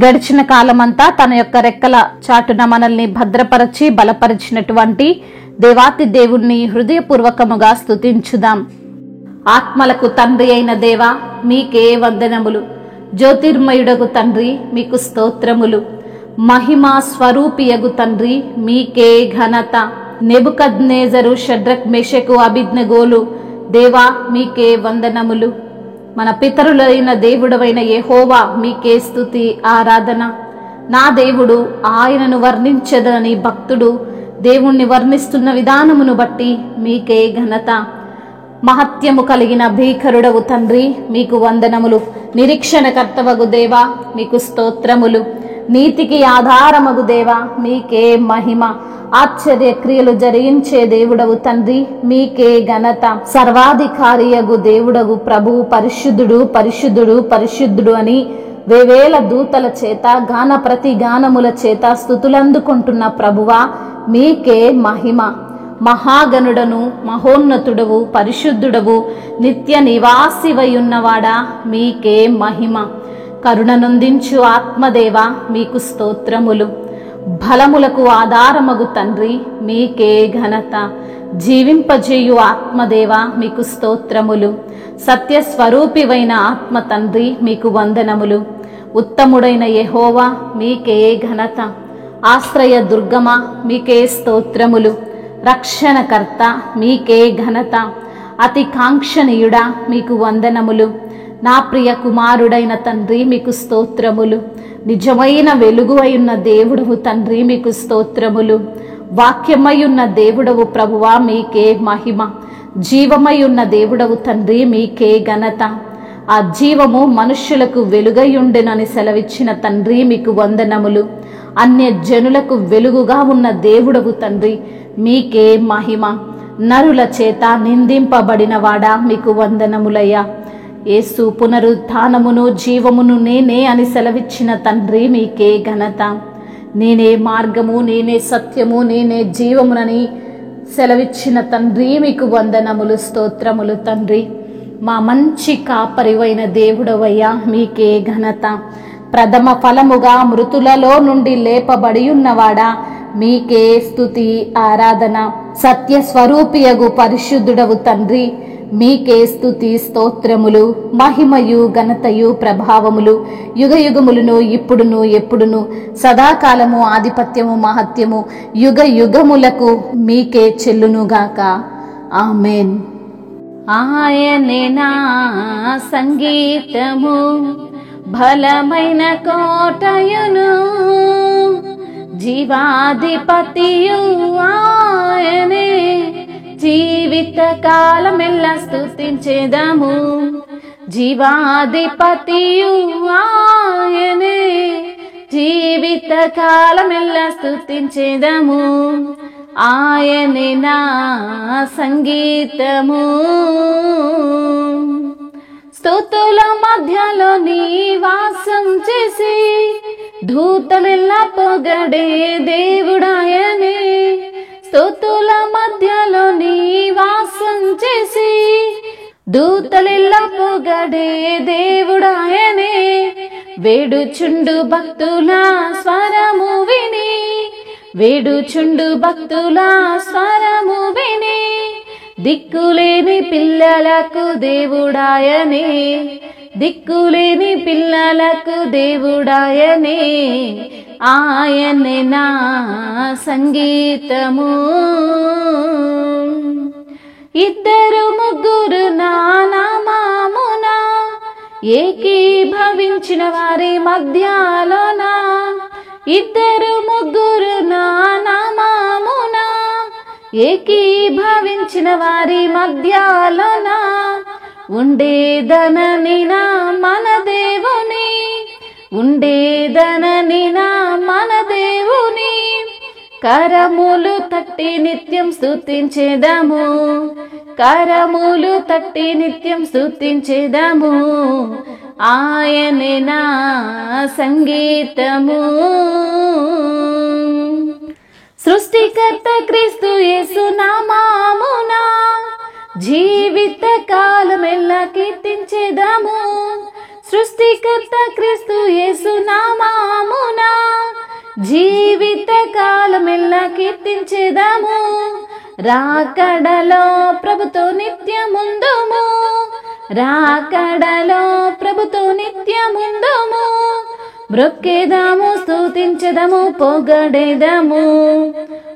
గడిచిన కాలమంతా తన యొక్క రెక్కల చాటున మనల్ని భద్రపరచి బలపరిచినటువంటి దేవాతి దేవుణ్ణి హృదయపూర్వకముగా స్తుతించుదాం. ఆత్మలకు తండ్రి అయిన దేవా, మీకే వందనములు. జ్యోతిర్మయుడగు తండ్రి, మీకు స్తోత్రములు. మహిమా స్వరూపియగు తండ్రి, మీకే ఘనత. నెబుకద్నేజరు, షడ్రక్, మెషకు, అబేద్నెగోలు దేవా, మీకే వందనములు. మన పితరులైన దేవుడవైన యెహోవా, మీకే స్తుతి ఆరాధన. నా దేవుడు, ఆయనను వర్ణించదనని భక్తుడు దేవుణ్ణి వర్ణిస్తున్న విధానమును బట్టి మీకే ఘనత. మహత్యము కలిగిన భీకరుడవు తండ్రి, మీకు వందనములు. నిరీక్షణకర్తవగు దేవా, మీకు స్తోత్రములు. నీతికి ఆధారమగు దేవా, మీకే మహిమ. ఆశ్చర్య క్రియలు జరిగించే దేవుడవు తండ్రి, మీకే ఘనత. సర్వాధికారియగు దేవుడగు ప్రభువు, పరిశుద్ధుడు పరిశుద్ధుడు పరిశుద్ధుడు అని వేవేల దూతల చేత గాన ప్రతి గానముల చేత స్తుతులందుకుంటున్న ప్రభువా, మీకే మహిమ. మహాగణుడను, మహోన్నతుడవు, పరిశుద్ధుడవు, నిత్య నివాసివయున్నవాడా, మీకే మహిమ. కరుణనొందించు ఆత్మదేవా, మీకు స్తోత్రములు. బలములకు ఆధారమగు తండ్రి, మీకే ఘనత. జీవింపజేయు ఆత్మదేవా, మీకు స్తోత్రములు. సత్యస్వరూపివైన ఆత్మ తండ్రి, మీకు వందనములు. ఉత్తముడైన యెహోవా, మీకే ఘనత. ఆశ్రయ దుర్గమా, మీకే స్తోత్రములు. రక్షణకర్త, మీకే ఘనత. అతి కాంక్షణీయుడా, మీకు వందనములు. నా ప్రియ కుమారుడైన తండ్రి, మీకు స్తోత్రములు. నిజమైన వెలుగు అయున్న దేవుడవు తండ్రి, మీకు స్తోత్రములు. వాక్యమయున్న దేవుడవు ప్రభువా, మీకే మహిమ. జీవమయున్న దేవుడవు తండ్రి, మీకే ఘనత. ఆ జీవము మనుష్యులకు వెలుగయుండెనని సెలవిచ్చిన తండ్రి, మీకు వందనములు. అన్య జనులకు వెలుగుగా ఉన్న దేవుడవు తండ్రి, మీకే మహిమ. నరుల చేత నిందింపబడిన వాడా, మీకు వందనములయ్యా. యేసు పునరుత్థానమును జీవమును నేనే అని సెలవిచ్చిన తండ్రి, మీకే ఘనత. నేనే మార్గము, నేనే సత్యము, నేనే జీవమునని సెలవిచ్చిన తండ్రి, మీకు వందనములు, స్తోత్రములు తండ్రి. మా మంచి కాపరివైన దేవుడవయ్యా, మీకే ఘనత. ప్రథమ ఫలముగా మృతులలో నుండి లేపబడి ఉన్నవాడా, మీకే స్తుతి ఆరాధన. సత్య స్వరూపియగు పరిశుద్ధుడవు తండ్రి, మీకే స్తుతి స్తోత్రములు. మహిమయు ఘనతయు ప్రభావములు యుగ యుగములను, ఇప్పుడును ఎప్పుడును, సదాకాలము ఆధిపత్యము మహత్యము యుగ యుగములకు మీకే చెల్లునుగాక. ఆమేన్. ఆయనే నా సంగీతము, బలమైన కోటయును, జీవాధిపతియు ఆయనే. జీవిత కాలమెల్లా స్తుతించేదము, జీవాధిపతియు ఆయనే. జీవిత కాలమెల్లా స్తుతించేదము, ఆయనే నా సంగీతము. స్తుతుల మధ్యలో నివాసం చేసి దూతలెల్లా పొగడే దేవుడాయనే. స్తుతుల మధ్యలో నివాసం చేసి దూతలెల్లా పొగడే దేవుడాయనే. వేడుచుండు భక్తుల స్వరము విని, వేడుచుండు భక్తుల స్వరము విని, దిక్కులేని పిల్లలకు దేవుడాయనే. దిక్కులేని పిల్లలకు దేవుడాయనే. ఆయనే నా సంగీతము. ఇద్దరు ముగ్గురు నా నామమున ఏకీభవించిన వారి మధ్యలోన, ఇద్దరు ముగ్గురు నా నామమున ఏకీభవించిన వారి మధ్యలోన, ఉండేదనని నా మన దేవుని, ఉండేదనని నా మన దేవుని. కరములు తట్టి నిత్యం స్తుతించేదము, కరములు తట్టి నిత్యం స్తుతించేదము. ఆయనే నా సంగీతము. సృష్టికర్త క్రీస్తు యేసు నామమున జీవిత కాలమెల్లా కీర్తించేదము. సృష్టికర్త క్రీస్తు యేసు నామమున జీవిత కాలమెల్లా కీర్తించెదము. రాకడలో ప్రభుతో నిత్యముందుము, రాకడలో ప్రభుతో నిత్యముందుము. బ్రొక్కేదాము స్తుతించెదము పొగడెదము,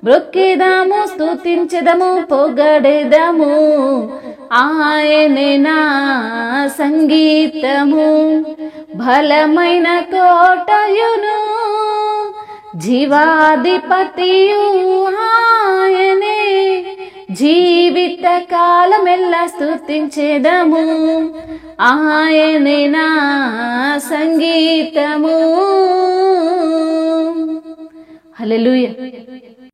బ్రొక్కేదాము స్తుతించెదము పొగడెదము. ఆయనే నా సంగీతము, బలమైన కోటయును, జీవాధిపతియు ఆయనే. జీవిత కాలమెల్లా స్తుతించెదము, ఆయనే నా సంగీతము. హల్లెలూయా.